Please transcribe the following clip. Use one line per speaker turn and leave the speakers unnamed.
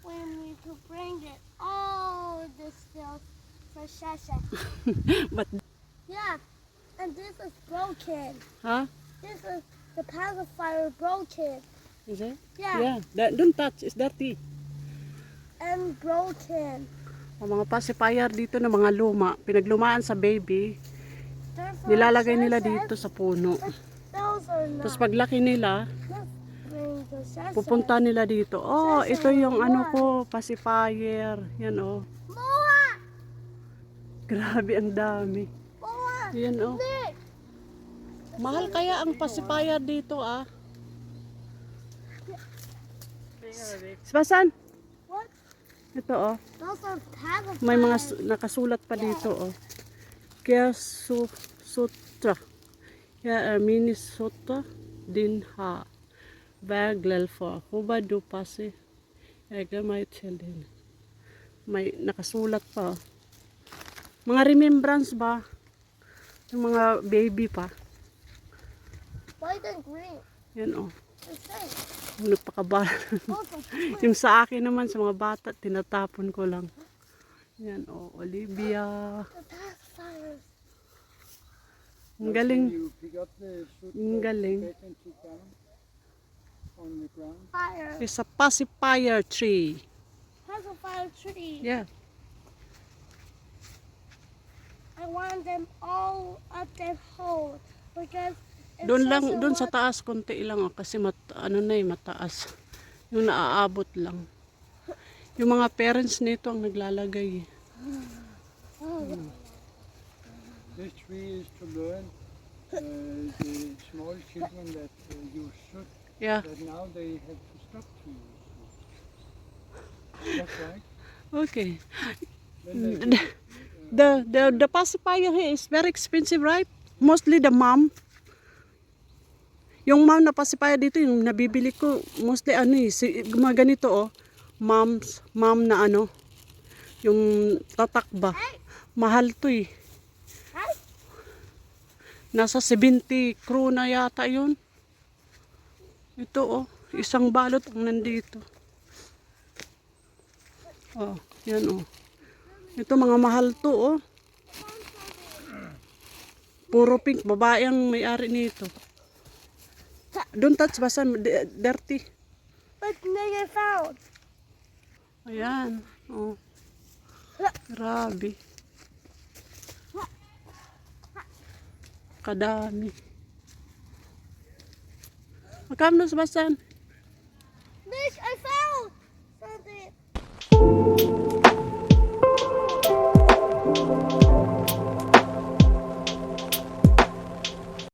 We need to bring it all this stuff for Shasha.
But,
Yeah, and this is broken.
huh?
This is the pacifier broken.
Is it?
Yeah,
Yeah. Don't touch. It's dirty.
and broken.
Ang mga pacifier dito na mga luma, pinaglumaan sa baby,
They're for
nilalagay nila
Shasha.
dito sa puno.
But those are not.
Tapos paglaki nila,
Let's bring the Shasha.
pupunta nila dito. Oh,
Shasha,
ito yung ano
why?
ko, pacifier. Yan oh.
Moa!
Grabe ang dami.
Moa!
Yan oh.
Nick!
Mahal kaya ang pacifier dito ah. Sebastian,
What?
ito oh.
Those are pacifiers.
May mga nakasulat pa dito oh. Kaya sutra. Kaya Minnesota din ha. Baglal for Huba do pase. Ega may children. May nakasulat pa oh. Mga remembrance ba? Yung mga baby pa.
White and green.
Yan oh.
The same.
Nagpakabal.
Both are green.
Yung sa akin naman sa mga bata, tinatapon ko lang. Yan oh, Olivia.
The pacifiers.
Ang galing.
You pick up the fruit
Ang galing.
and sit down on the ground.
Fire.
It's a pacifier tree.
Pacifier tree.
Yeah.
I want them all up that hole because it's
Doon lang,
such a
doon sa
lot-
taas konti lang oh, kasi ano na mataas. Yung naaabot lang. Yung mga parents nito ang naglalagay.
This tree is to learn the small children that use soot,
Yeah.
that now they have to stop to use soot. That's right.
Okay.
Then they
The pacifier here is very expensive, right? Mostly the mom. Yung mom na pacifier dito, yung nabibili ko, mostly ano eh, mga ganito oh. Mom na ano, yung tatak ba. Mahal to eh.
Ay!
Nasa 70 krona yata yun. Ito oh, isang balot ang nandito. Oh, yan oh. Ito mga mahal to oh. Puro pink, babae ang may-ari nito. Don't touch, basta dirty.
But they found.
Ayan, oh. Grabe. Kadami. Magkano, Sebastian?
Nick, I